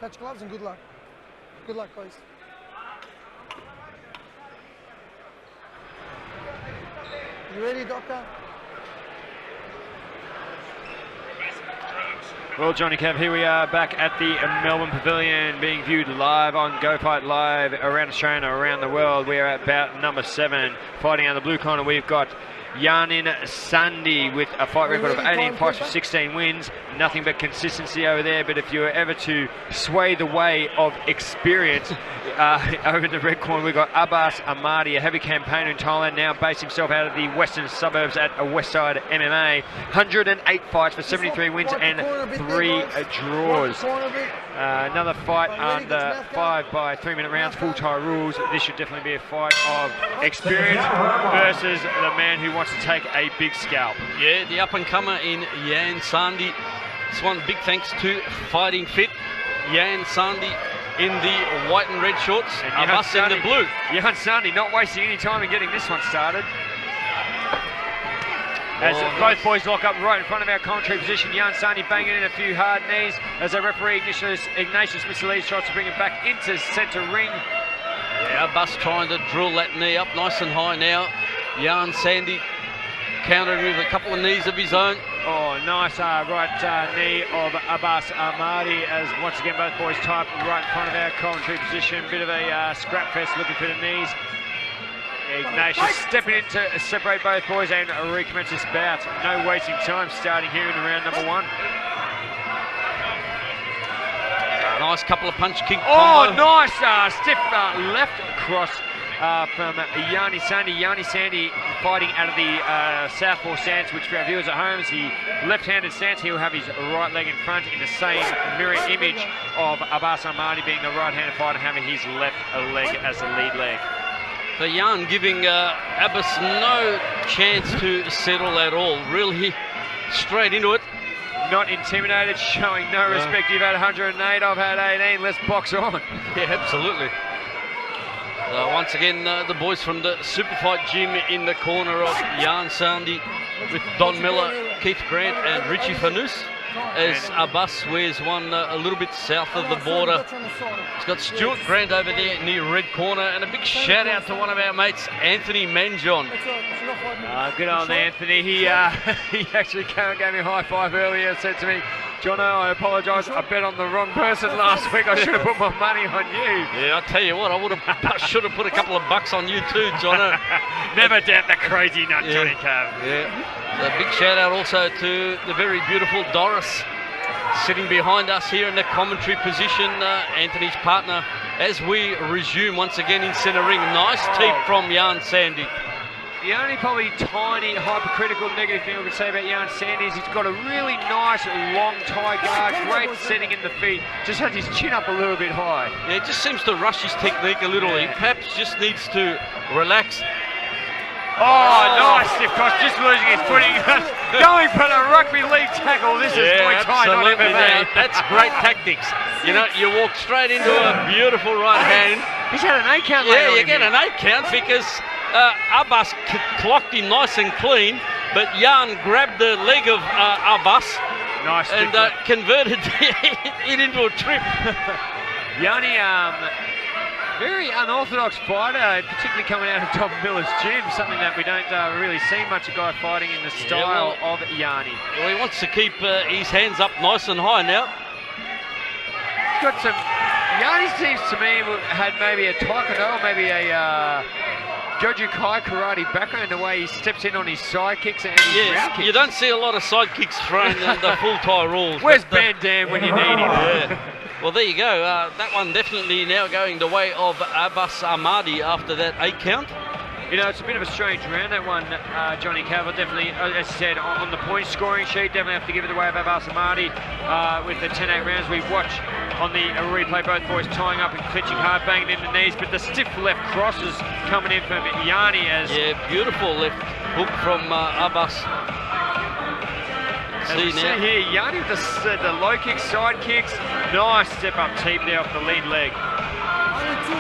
Touch gloves and good luck. Good luck, guys. You ready, Doctor? Well, Johnny Cav, here we are back at the Melbourne Pavilion, being viewed live on Go Fight Live around Australia, around the world. We are at bout number 7. Fighting out of the blue corner, we've got Yann Sandie with a fight record of 18 fights for 16 wins. Nothing but consistency over there. But if you were ever to sway the way of experience, over in the red corner, we've got Abbas Ahmadi, a heavy campaigner in Thailand, now based himself out of the western suburbs at Westside MMA. 108 fights for 73 wins and 3 draws. Another fight under 5 by 3-minute rounds, full Thai rules. This should definitely be a fight of experience versus the man who wants to take a big scalp. Yeah, the up-and-comer in Yann Sandie. This one, big thanks to Fighting Fit. Yann Sandie in the white and red shorts, and Abbas in the blue. Yann Sandie not wasting any time in getting this one started. As both boys lock up right in front of our commentary position, Yann Sandie banging in a few hard knees as the referee Ignatius Mr. tries to bring him back into centre ring. Yeah, Abbas trying to drill that knee up nice and high now. Yann Sandie countering with a couple of knees of his own. Oh, nice right knee of Abbas Ahmadi, as once again both boys type right in front of our commentary position. Bit of a scrap fest looking for the knees. Ignatius stepping in to separate both boys and recommence this bout. No wasting time starting here in round number 1. Nice couple of punch kick combo. Oh, nice stiff left cross from Yann Sandie. Yann Sandie fighting out of the southpaw stance, which for our viewers at home is the left-handed stance. He'll have his right leg in front in the same mirror image of Abbas Ahmadi being the right-handed fighter, having his left leg as the lead leg. So Yann giving Abbas no chance to settle at all. Really straight into it. Not intimidated, showing no respect. You've had 108, I've had 18. Let's box on. Yeah, absolutely. Once again, the boys from the Supafight gym in the corner of Yann Sandie with Don Miller, Keith Grant and Richie Fanous, as Abbas wears one a little bit south of the border. He's got Stuart Grant over there in the red corner, and a big shout out to one of our mates, Anthony Manjon. Good old Anthony. He actually gave me a high five earlier, said to me, Jono, I apologise, I bet on the wrong person last week. I should have put my money on you. Yeah, I tell you what, I should have put a couple of bucks on you too, Jono. Never doubt the crazy nut, yeah. Johnny Cav. Yeah. So a big shout out also to the very beautiful Doris, sitting behind us here in the commentary position, Anthony's partner, as we resume once again in centre ring. Nice teep from Yann Sandie. The only probably tiny hypercritical negative thing I could say about Yann Sandie is he's got a really nice long Thai guard, great setting in the feet, just has his chin up a little bit high. Yeah, it just seems to rush his technique a little. He perhaps just needs to relax. Oh, nice stiff cross, just losing his footing. Going for the rugby league tackle. This is Muay Thai, not MMA. That's great tactics. You know, you walk straight into a beautiful right hand. He's had an 8 count. Yeah, you get an 8 count because Abbas clocked him nice and clean, but Yann grabbed the leg of Abbas and converted it into a trip. Yanni, very unorthodox fighter, particularly coming out of Tom Miller's gym, something that we don't really see much a guy fighting in the style of Yanni. Well, he wants to keep his hands up nice and high now. He's got some... Yanni seems to me had maybe a taekwondo, maybe a Joju Kai karate background, the way he steps in on his side kicks and his round kicks. You don't see a lot of side kicks thrown in the full Thai rules. Where's Van Dam when you need him? Yeah. Well, there you go. That one definitely now going the way of Abbas Ahmadi after that 8 count. You know, it's a bit of a strange round, that one, Johnny Cav. Definitely, as I said, on the point scoring sheet, definitely have to give it away of Abbas Ahmadi with the 10-8 rounds. We watch on the replay both boys tying up and clinching hard, banging in the knees, but the stiff left crosses coming in from Yanni as... Yeah, beautiful left hook from Abbas. See here, Yanni with the low kicks, side kicks, nice step up teep there off the lead leg.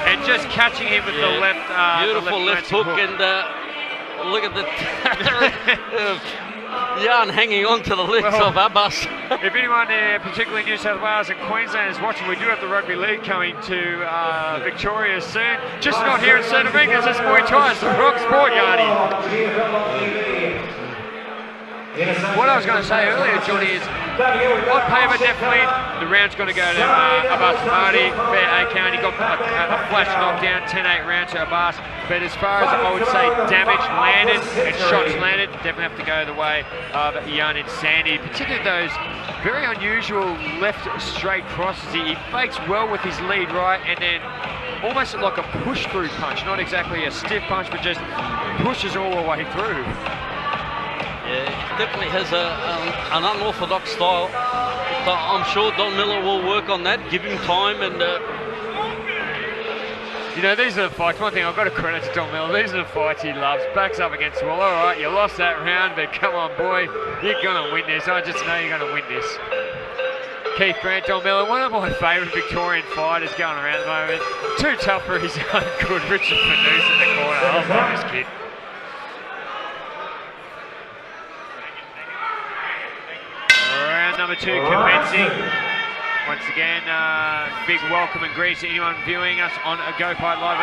And just catching him with the left... beautiful left hook, and look at the... Yann hanging on to the legs of Abbas. If anyone there, particularly New South Wales and Queensland, is watching, we do have the Rugby League coming to Victoria soon. Just not here in St. Dominguez, it's Muay Thai, it's the rock sport, Yardy. What I was going to say earlier, Johnny, is on paper, definitely the round's going to go to Abbas Ahmadi. Fair A count. He got a flash knockdown, 10-8 round to Abbas. But as far as I would say damage landed and shots landed, definitely have to go the way of Yann Sandie. Particularly those very unusual left straight crosses. He fakes well with his lead right, and then almost like a push-through punch. Not exactly a stiff punch, but just pushes all the way through. Yeah, he definitely has an unorthodox style. But I'm sure Don Miller will work on that, give him time, and you know, these are the fights. One thing I've got to credit to Don Miller, these are the fights he loves. Backs up against the wall. All right, you lost that round, but come on, boy, you're going to win this. I just know you're going to win this. Keith Grant, Don Miller, one of my favourite Victorian fighters going around at the moment. Too tough for his own good. Richard Fanous in the corner. I love this kid. Round number 2 commencing. Once again, big welcome and greet to anyone viewing us on a Go Fight Live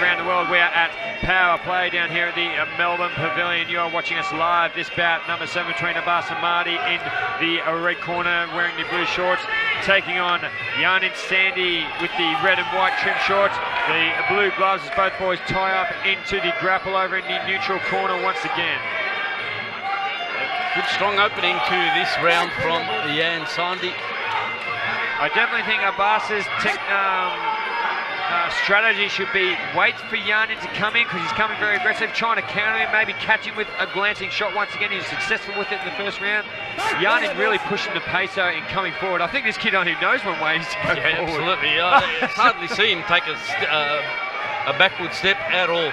around the world. We are at Powerplay down here at the Melbourne Pavilion. You are watching us live. This bout, number 7 between Abbas Ahmadi in the red corner, wearing the blue shorts, taking on Yann Sandie with the red and white trim shorts. The blue gloves as both boys tie up into the grapple over in the neutral corner once again. Good strong opening to this round from Yann Sandie. I definitely think Abbas's strategy should be wait for Yann to come in, because he's coming very aggressive, trying to counter him, maybe catch him with a glancing shot once again. He was successful with it in the first round. Yann is really pushing the pace and coming forward. I think this kid only knows one way to go forward. Absolutely. It's hardly see him take a backward step at all.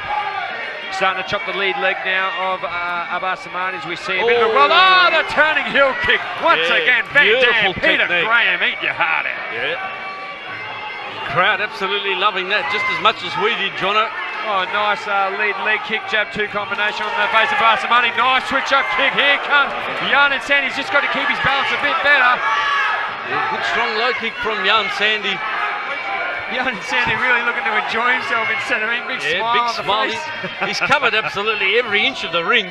Starting to chop the lead leg now of Abbas Ahmadi as we see a bit of a well. Oh, the turning heel kick once again. Van Dam, Peter Graham, eat your heart out. Yeah. Crowd absolutely loving that just as much as we did, Jono. Oh, nice lead leg kick, jab 2 combination on the face of Abbas Ahmadi. Nice switch up kick. Here comes Yann Sandie. He's just got to keep his balance a bit better. Yeah, good strong low kick from Yann Sandie. Yann Sandie really looking to enjoy himself in centering. Big smile big on the smile. face. He's covered absolutely every inch of the ring.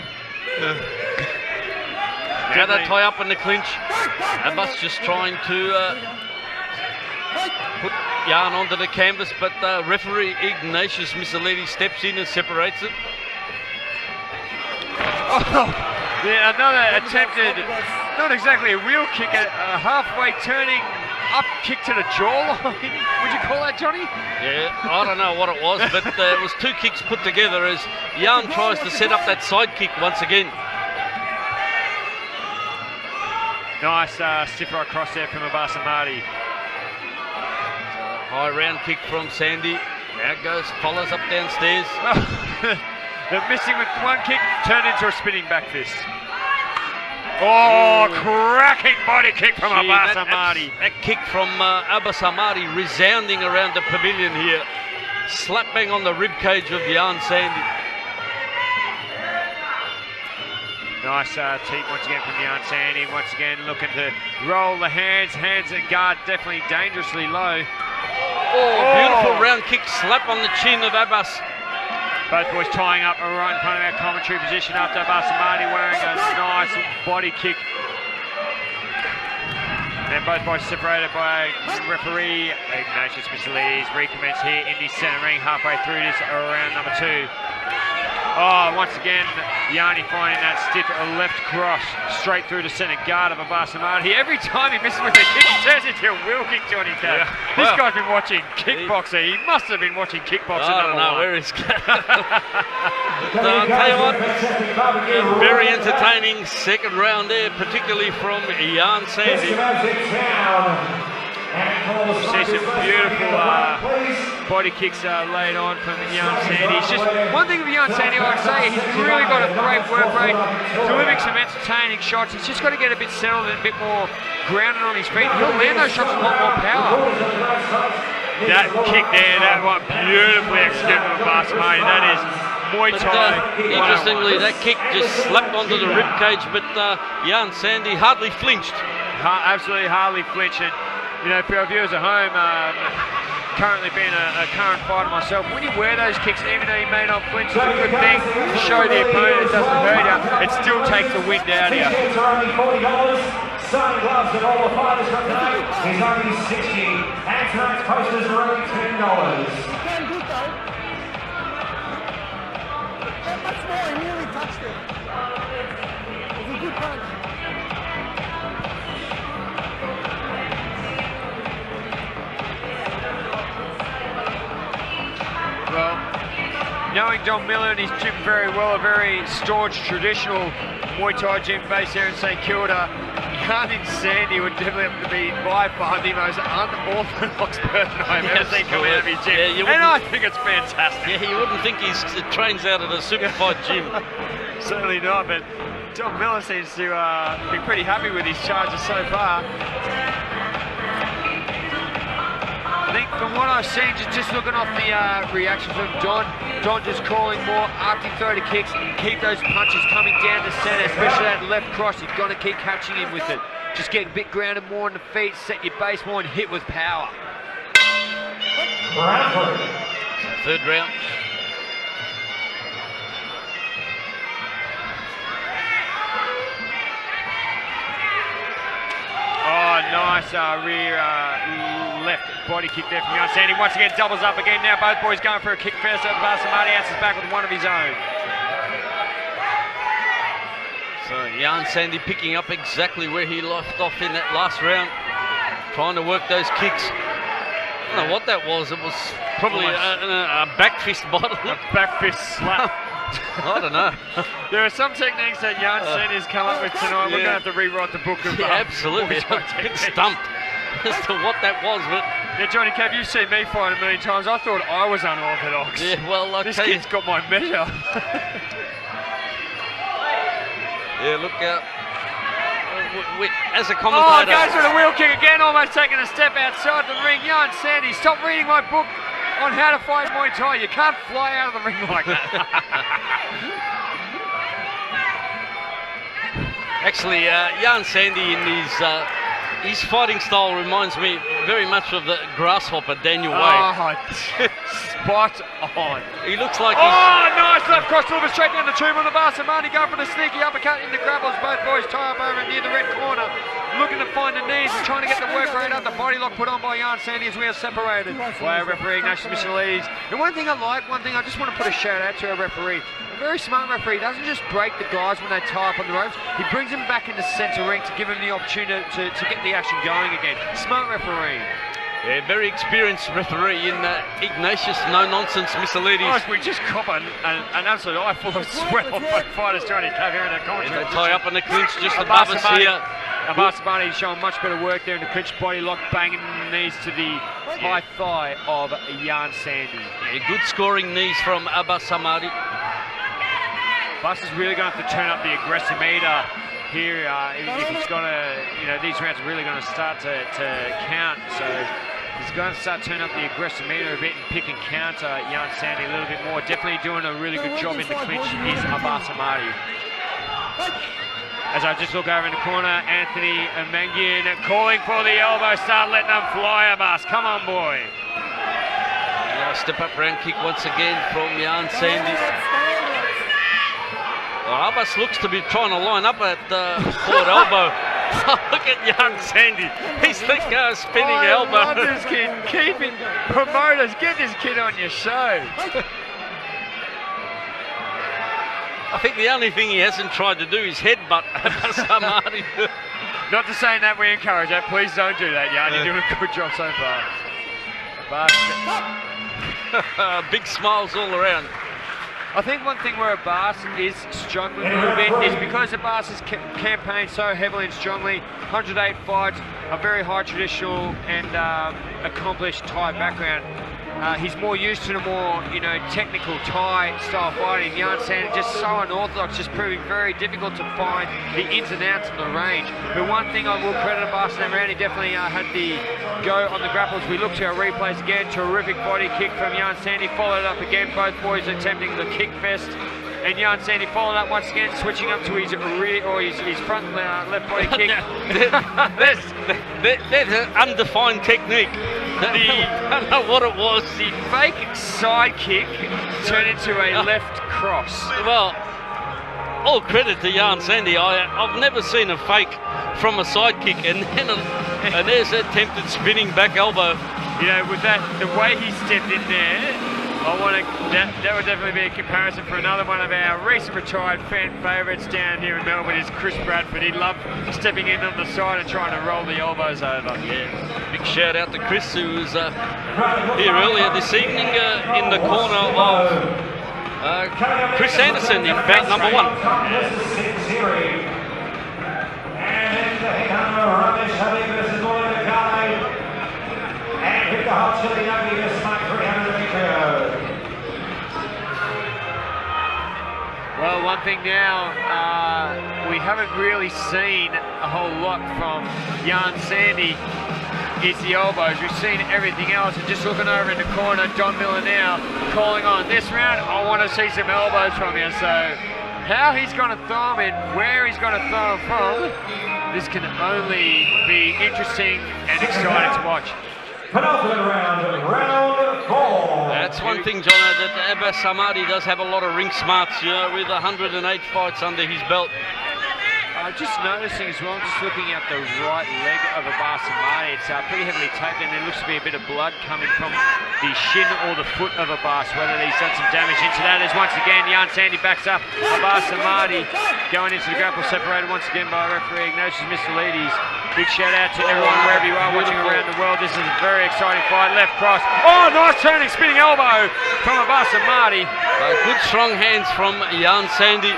Now they tie up in the clinch. Abbas just trying to put Yann onto the canvas, but referee Ignatius Missaleti steps in and separates it. Oh, yeah, another attempted, not exactly a real kick, a halfway turning up kick to the jawline. Would you call that, Johnny? Yeah, I don't know what it was, but it was 2 kicks put together as Yann tries to set up that side kick once again. Nice stiff right cross there from Abbas Ahmadi. High round kick from Sandie. Now goes, follows up downstairs. They're missing with 1 kick, turned into a spinning back fist. Oh, cracking body kick from Abbas Ahmadi. That kick from Abbas Ahmadi resounding around the pavilion here. Slap bang on the rib cage of Yann Sandie. Nice teep once again from Yann Sandie. Once again looking to roll the hands and guard definitely dangerously low. Oh, beautiful round kick, slap on the chin of Abbas. Both boys tying up right in front of our commentary position after Abbas Ahmadi wearing a nice body kick. And both boys separated by referee Ignatius Missaleti. Recommence here in the centre ring halfway through this round number 2. Oh, once again, Yanni finding that stiff left cross straight through the centre guard of Abbas Ahmadi. Every time he misses with a kick, he turns into a wheel kick, Johnny K. Yeah. This guy's been watching kickboxer. He must have been watching kickboxer. I don't know where he's going. I'll tell you what, very entertaining second round there, particularly from Yann Sandie. See some beautiful body kicks laid on from Yann Sandie. It's just one thing with Yann Sandie, like I say, he's really got a great work rate, delivering some entertaining shots. He's just got to get a bit settled and a bit more grounded on his feet. He'll land those shots with a lot more power. That kick there, that one beautifully executed from Abbas Ahmadi. That is Muay But, Thai. interestingly, that kick just slapped onto the rib cage, but Yann Sandie hardly flinched. Absolutely hardly flinch. And, you know, for our viewers at home, currently being a current fighter myself, when you wear those kicks, even though you may not flinch, it's a good thing to show the opponent it doesn't hurt you. It still takes the wind out of you. Tickets are only $40. Signing gloves and all the fighters from tonight is only $60. And tonight's posters are only $10. Damn good though. That much more, he nearly touched it. It was a good punch. Well, knowing Don Miller and his gym very well, a very staunch, traditional Muay Thai gym based here in St Kilda, Yann Sandie would definitely have to be by far the most unorthodox person I've ever seen come out of his gym. Yeah, and I think it's fantastic. Yeah, you wouldn't think he trains out at a Supafight gym. Certainly not, but Don Miller seems to be pretty happy with his charges so far. I think from what I've seen, just looking off the reaction from Don just calling more after you throw the kicks, keep those punches coming down the centre, especially that left cross. You've got to keep catching him with it. Just get a bit grounded more on the feet, set your base more and hit with power. Third round. Oh, nice rear left body kick there from Yann Sandie. Once again, doubles up again now. Both boys going for a kick first. Abbas Ahmadi answers back with one of his own. So Yann Sandie picking up exactly where he left off in that last round, trying to work those kicks. I don't know what that was. It was probably a back fist bottle. A back fist slap. I don't know. There are some techniques that Yann Sandie's come up with tonight. We're going to have to rewrite the book of absolutely. Muay Thai I'm a bit techniques. stumped as to what that was, but Yeah, Johnny Cav, you've seen me fight a million times. I thought I was unorthodox. yeah, well, This kid's got my measure. yeah, look out. As a Oh, commentator, goes for the wheel kick again, almost taking a step outside the ring. Yann Sandie, stop reading my book on how to fight Muay Thai. You can't fly out of the ring like that. actually, Yann Sandie in his fighting style reminds me very much of the grasshopper Daniel Wade. Oh, spot on. He looks like he's... Oh, nice left cross delivered straight down the tube on the Abbas Ahmadi, going for the sneaky uppercut in the grapples. Both boys tie up over near the red corner, looking to find the knees and trying to get the work rate up. The body lock put on by Yann Sandie as we are separated. By our referee, Ignatius Michelides. And one thing I just want to put a shout out to our referee. A very smart referee. He doesn't just break the guys when they tie up on the ropes. He brings them back into centre ring to give them the opportunity to get the action going again. Smart referee. Yeah, very experienced referee in Ignatius no-nonsense Michelides. Nice, we just cop an absolute eye full of sweat on both fighters trying to cover in a commentary. They tie up in the clinch just above us here. Abbas Ahmadi showing much better work there in the clinch, body lock, banging the knees to the high thigh of Yann Sandie. Yeah, good scoring knees from Abbas Ahmadi. Abbas is really going to have to turn up the aggressive meter here if he's going to, these rounds are really going to start to count. So he's going to start turning up the aggressive meter a bit and pick and counter Yann Sandie a little bit more. Definitely doing a really good job in the clinch is Abbas Ahmadi. As I just look over in the corner, Anthony Mangian calling for the elbow. Start letting them fly, Abbas. Come on, boy. Step up round kick once again from Yann Sandie. Well, Abbas looks to be trying to line up at the forward elbow. Look at Yann Sandie. He's the spinning elbow. I love this kid. Keep him. Promoters, get this kid on your show. I think the only thing he hasn't tried to do is headbutt Abbas Ahmadi. Not to say that we encourage that. Please don't do that, Yann. You're doing a good job so far. But big smiles all around. I think one thing where Abbas is struggling a little bit is because Abbas has campaigned so heavily and strongly, 108 fights, a very high traditional and accomplished Thai background. He's more used to the more, technical Thai style fighting. Yann Sandie just so unorthodox, just proving very difficult to find the ins and outs of the range. But one thing I will credit Abbas in that round, he definitely had the go on the grapples. We look to our replays again. Terrific body kick from Yann Sandie, followed up again. Both boys attempting the kick kick fest. And Yann Sandie following up once again, switching up to his rear or his front left body kick. That's an undefined technique. I don't know what it was. The fake side kick turned into a left cross. Well, all credit to Yann Sandie. I've never seen a fake from a side kick, and there's that attempted spinning back elbow. You know, with that, the way he stepped in there, that would definitely be a comparison for another one of our recent retired fan favourites down here in Melbourne is Chris Bradford. He loved stepping in on the side and trying to roll the elbows over. Yeah, big shout out to Chris, who was here earlier this evening in the corner of Chris Anderson in bout number 1. And the headhunter, Ramesh Habib versus Lloyd McCartney. And Victor Hot Chili Yogi versus Mike 300 meters. Well, one thing now, we haven't really seen a whole lot from Yann Sandie is the elbows. We've seen everything else, and just looking over in the corner, Don Miller now calling on this round. I want to see some elbows from you. So how he's going to throw them and where he's going to throw them from, this can only be interesting and exciting to watch. Penultimate round, round 4. That's one thing, John, that Abbas Ahmadi does have a lot of ring smarts, you know, with 108 fights under his belt. Just noticing as well, just looking at the right leg of Abbas Ahmadi, it's pretty heavily taped, and there looks to be a bit of blood coming from the shin or the foot of Abbas, whether he's done some damage into that. As once again, Yann Sandie backs up Abbas Ahmadi, going into the grapple, separated once again by referee Ignatius Missilides. Big shout out to everyone wherever you are watching around the world. This is a very exciting fight. Left cross. Oh, nice turning, spinning elbow from Abbas Ahmadi. Good strong hands from Yann Sandie.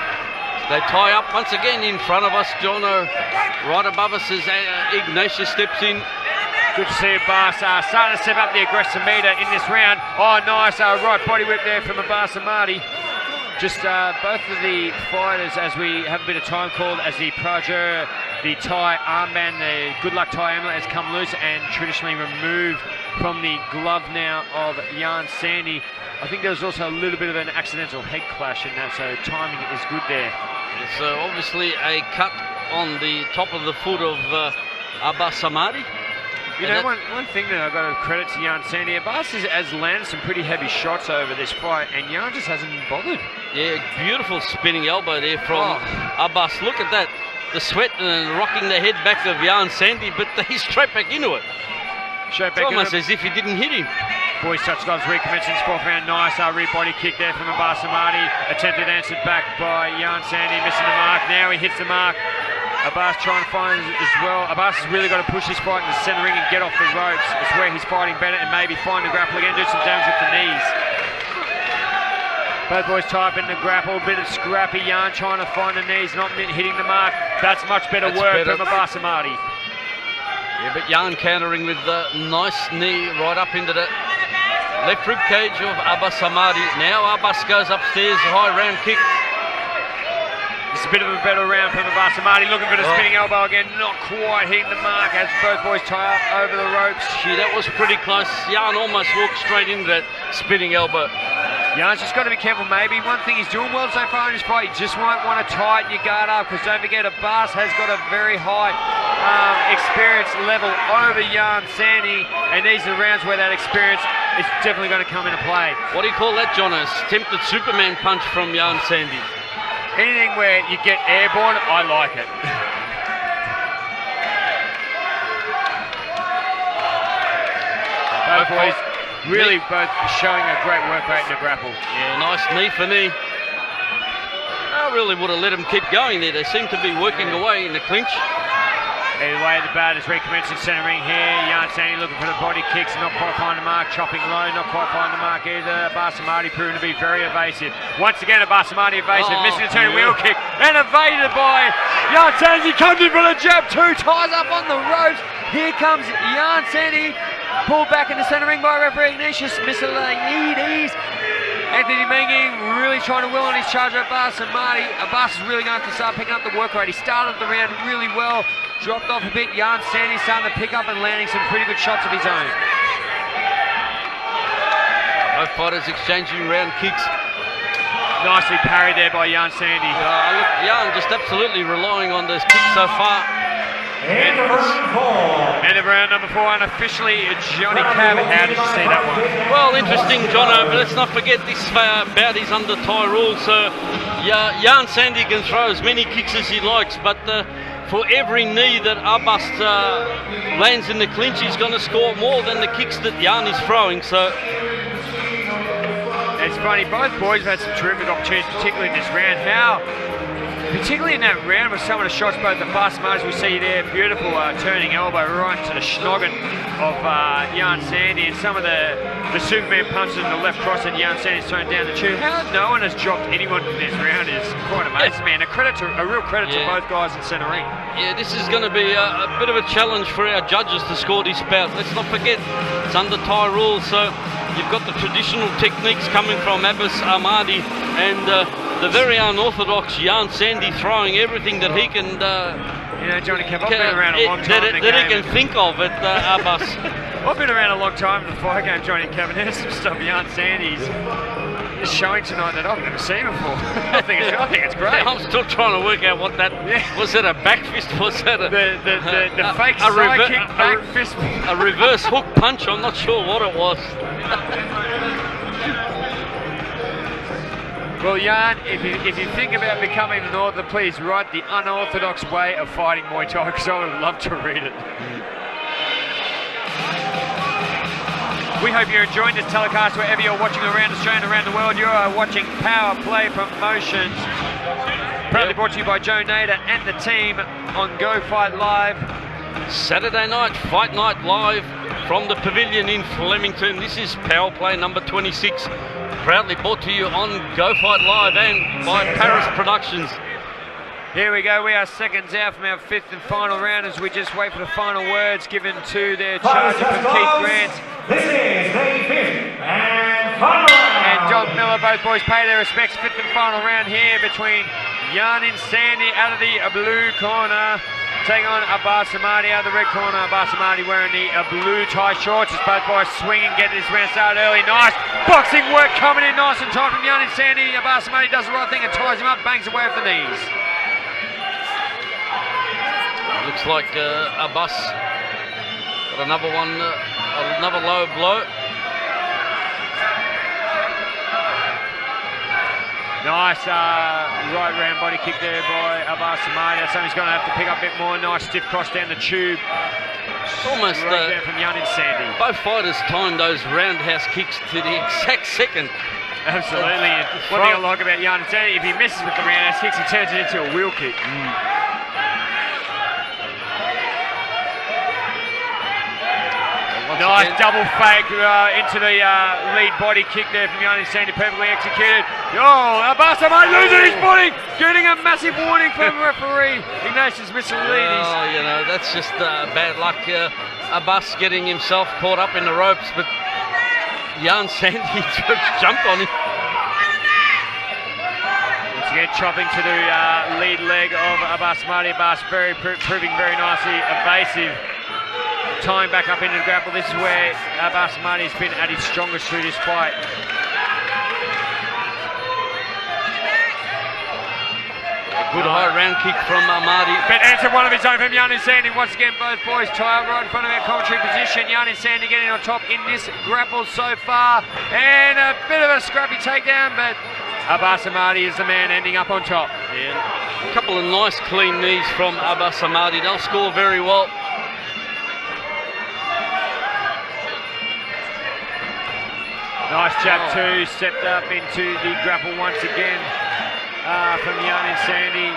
They tie up once again in front of us, Jono. Right above us as Ignatius steps in. Good to see Abbas starting to step up the aggressive meter in this round. Oh, nice right body whip there from Abbas Ahmadi. Just both of the fighters, as we have a bit of time called, as the Praja, the Thai armband, the good luck Thai amulet has come loose and traditionally removed from the glove now of Yann Sandie. I think there was also a little bit of an accidental head clash in that, so timing is good there. It's obviously a cut on the top of the foot of Abbas Ahmadi. You know, one thing that I've got to credit to Yann Sandie, Abbas has landed some pretty heavy shots over this fight, and Yann just hasn't been bothered. Yeah, beautiful spinning elbow there from Abbas. Look at that. The sweat and rocking the head back of Yann Sandie, but he's straight back into it. It's almost as if he didn't hit him. Boys touch gloves recommencing fourth round. Nice rear body kick there from Abbas Ahmadi. Attempted answered back by Yann Sandie, missing the mark. Now he hits the mark. Abbas trying to find as well. Abbas has really got to push this fight in the centre ring and get off the ropes. It's where he's fighting better and maybe find the grapple again, do some damage with the knees. Both boys tie up in the grapple, a bit of scrappy. Yann trying to find the knees, not hitting the mark. That's much better work from Abbas Ahmadi. Yeah, but Yann countering with the nice knee right up into the left rib cage of Abbas Ahmadi. Now Abbas goes upstairs, high round kick. It's a bit of a better round from Abbas Ahmadi, looking for the spinning elbow again, not quite hitting the mark as both boys tie up over the ropes. Gee, that was pretty close. Yann almost walked straight into that spinning elbow. Yann's just got to be careful. Maybe one thing he's doing well so far in his fight, you just won't want to tighten your guard up, because don't forget, Abbas has got a very high experience level over Yann Sandie, and these are the rounds where that experience is definitely going to come into play. What do you call that, Jonas? Attempted Superman punch from Yann Sandie. Anything where you get airborne, I like it. Both boys really both showing a great work rate in the grapple. Yeah, nice knee for knee. I really would have let them keep going there. They seem to be working away in the clinch. Either way, the bat is recommencing centre ring here. Yann Sandie looking for the body kicks, not quite finding the mark. Chopping low, not quite finding the mark either. Abbas Ahmadi proving to be very evasive. Once again, Abbas Ahmadi evasive, missing the turning wheel kick, and evaded by Yann Sandie. Comes in for the jab, two ties up on the ropes. Here comes Yann Sandie, pulled back in the centre ring by referee Ignatius Missilides. Anthony Mengi really trying to will on his charger, Abbas Ahmadi. Abbas is really going to start picking up the work rate. He started the round really well, dropped off a bit. Yann Sandie starting to pick up and landing some pretty good shots of his own. Both fighters exchanging round kicks. nicely parried there by Yann Sandie. Look, Yann just absolutely relying on those kicks so far. End of round 4. End of round number 4, unofficially Johnny Cav. How did you see that one? Well, interesting, Jono, but let's not forget this bout is under Thai rules, so Yann Sandie can throw as many kicks as he likes, but for every knee that Abbas lands in the clinch, he's going to score more than the kicks that Yann is throwing, so... It's funny, both boys have had some terrific opportunities, particularly in this round. Particularly in that round with some of the shots, both the Abbas Ahmadi we see there, beautiful turning elbow right to the schnoggin of Yann Sandie, and some of the Superman punches and the left cross that Yann Sandie's thrown down the tube. How no one has dropped anyone in this round is quite amazing, man. A real credit to both guys in centre ring. Yeah, this is going to be a bit of a challenge for our judges to score this bout. Let's not forget, it's under Thai rules, so you've got the traditional techniques coming from Abbas Ahmadi and the very unorthodox Yann Sandie throwing everything that he can... Johnny Cav, I've been around a long time in the that game. he can think of at Abbas. I've been around a long time in the fight game, Johnny Cav, and there's some stuff Yann Sandie's is showing tonight that I've never seen before. I think it's great. I'm still trying to work out what that... Was that a back fist? Was that the fake side kick, back fist? A reverse hook punch? I'm not sure what it was. Well, Yann, if you think about becoming an author, please write the unorthodox way of fighting Muay Thai, because I would love to read it. We hope you're enjoying this telecast wherever you're watching around Australia and around the world. You are watching Powerplay Promotions, proudly brought to you by Joe Nader and the team on Go Fight Live. Saturday night, Fight Night Live from the Pavilion in Flemington. This is Powerplay number 26, proudly brought to you on Go Fight Live and by Paris Productions. Here we go, we are seconds out from our 5th and final round as we just wait for the final words given to their charger from Keith Grant. This is the 5th and final round. And Don Miller, both boys pay their respects. 5th and final round here between Yann Sandie out of the blue corner, taking on Abbas Ahmadi out of the red corner. Abbas Ahmadi wearing the blue tie shorts as both boys swinging, getting this round started early. Nice boxing work coming in nice and tight from Yann Sandie. Abbas Ahmadi does the right thing and ties him up, bangs away with the knees. Looks like Abbas got another one, another low blow. Nice right round body kick there by Abbas Ahmadi. That's something he's going to have to pick up a bit more. Nice stiff cross down the tube. Almost right down from Yann Sandie. Both fighters timed those roundhouse kicks to the exact second. Absolutely. And one thing I like about Yann Sandie, if he misses with the roundhouse kicks, he turns it into a wheel kick. Nice double fake into the lead body kick there from Yann Sandie, perfectly executed. Abbas Ahmadi losing his body, getting a massive warning from referee Ignatius Missalidis. Oh, that's just bad luck. Abbas getting himself caught up in the ropes, but Yann Sandie jumped on him. Once again, chopping to the lead leg of Abbas Ahmadi. Abbas proving very nicely evasive. Tying back up into the grapple. This is where Abbas Ahmadi has been at his strongest through this fight. Good high round kick from Ahmadi. But answered one of his own from Yann Sandie. Once again, both boys tie up right in front of our commentary position. Yann Sandie getting on top in this grapple so far. And a bit of a scrappy takedown, but Abbas Ahmadi is the man ending up on top. Yeah. A couple of nice clean knees from Abbas Ahmadi. They'll score very well. Nice jab too, stepped up into the grapple once again from Yann Sandie.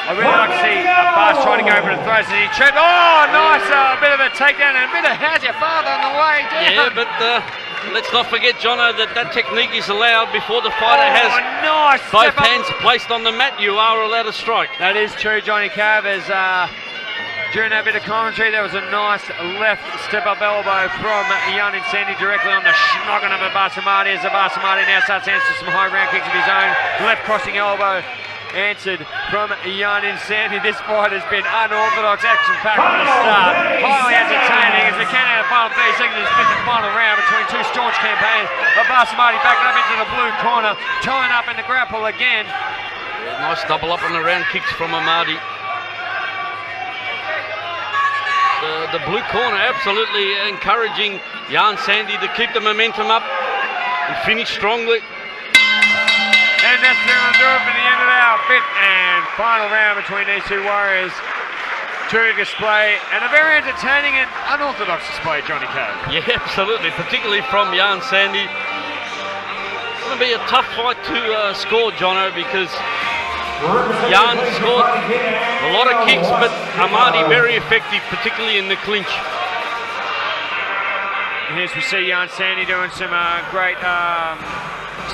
I really like to see Abbas trying to go for the throws as he tripped. Oh, nice, a bit of a takedown and a bit of how's your father on the way down. Yeah, but let's not forget, Jono, that technique is allowed before the fighter has nice both hands placed on the mat. You are allowed to strike. That is true, Johnny Cav. As during that bit of commentary, there was a nice left step-up elbow from Yann Sandie directly on the schnoggin of Abbas Ahmadi, as Abbas Ahmadi now starts to answer some high round kicks of his own. Left crossing elbow answered from Yann Sandie. This fight has been unorthodox, action-packed from the start. Highly entertaining as we count out the final 30 seconds of this fifth and final round between two staunch campaigns. Abbas Ahmadi back up into the blue corner, tying up in the grapple again. Nice double up on the round kicks from Ahmadi. The blue corner absolutely encouraging Yann Sandie to keep the momentum up and finish strongly. And that's going to do it for the end of our fifth and final round between these two warriors. True display and a very entertaining and unorthodox display, Johnny Cav. Yeah, absolutely, particularly from Yann Sandie. It's going to be a tough fight to score, Jono, because Yann scored a lot of kicks, but Ahmadi very effective, particularly in the clinch. Here's we see Yann Sandie doing some great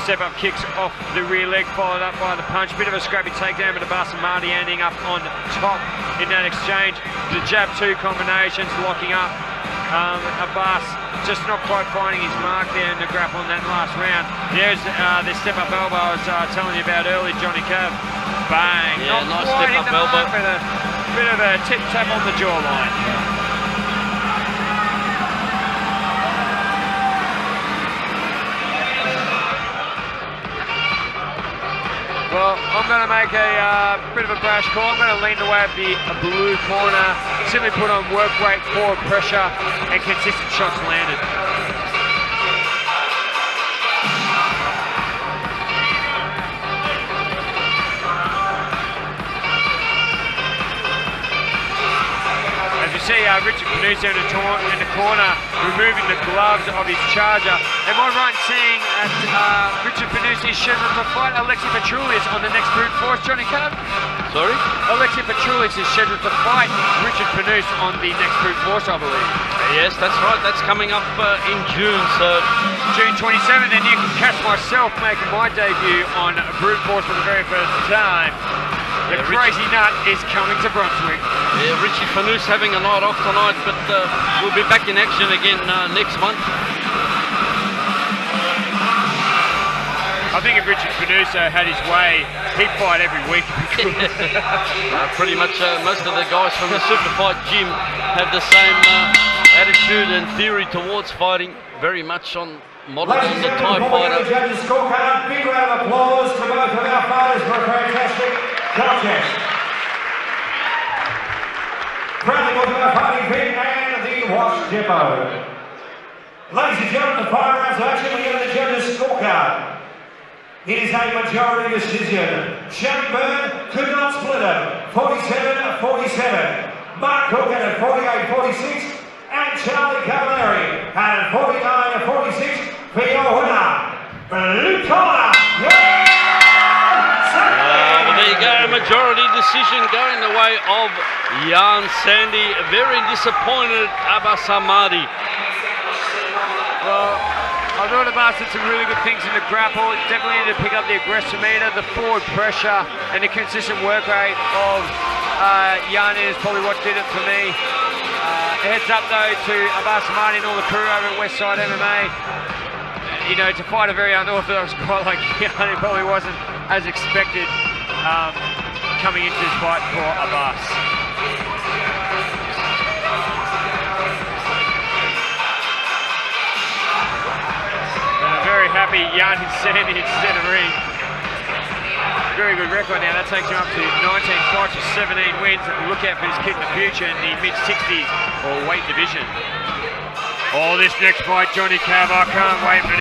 step-up kicks off the rear leg, followed up by the punch. Bit of a scrappy takedown, but Abbas Ahmadi ending up on top in that exchange. The jab-2 combinations locking up. Abbas just not quite finding his mark there in the grapple in that last round. There's the step-up elbow I was telling you about earlier, Johnny Cav. Bang! Yeah, not nice quite step-up in the elbow. mark, but a bit of a tip-tap on the jawline. Well, I'm going to make a bit of a brash call. I'm going to lean away at the blue corner, simply put on work rate, forward pressure, and consistent shots landed. As you see, Richard Panuso in the corner, removing the gloves of his charger. Am I right in saying that Richard Panuso is scheduled to fight Alexi Petrulis on the next brute force, Johnny Cav? Sorry? Alexi Petrulis is scheduled to fight Richard Panuso on the next brute force, I believe. Yes, that's right. That's coming up in June. So June 27th, and you can catch myself making my debut on brute force for the very first time. The crazy nut is coming to Brunswick. yeah, Richie Fanous having a night off tonight, but we'll be back in action again next month. I think if Richard Panuso had his way, he'd fight every week if he could. Pretty much most of the guys from the Supafight gym have the same attitude and theory towards fighting, very much on models of the Thai fighter. Judges' scorecard, big round of applause to both of our fighters for a fantastic contest. Proudly welcome our fighting fit and the Wash Depot. Ladies and gentlemen, the 5 rounds of action, we get the judges' scorecard. It is a majority decision. Shane Byrne could not split it. 47-47. Mark Cook at 48-46. And Charlie Cavallari at 49-46 for your winner. Blue corner. There you go, majority decision going the way of Yann Sandie. Very disappointed Abbas Ahmadi. Well, I thought Abbas did some really good things in the grapple. It definitely needed to pick up the aggressometer, the forward pressure, and the consistent work rate of Yann is probably what did it for me. Heads up though to Abbas Ahmadi and all the crew over at Westside MMA. You know, to fight a very unorthodox guy like Yann, it probably wasn't as expected coming into this fight for Abbas. Very happy Yann Sandie in center ring. Very good record now. That takes him up to 19 fights with 17 wins. Look out for this kid in the future in the mid-60s or weight division. Oh, this next fight, Johnny Cav, I can't wait for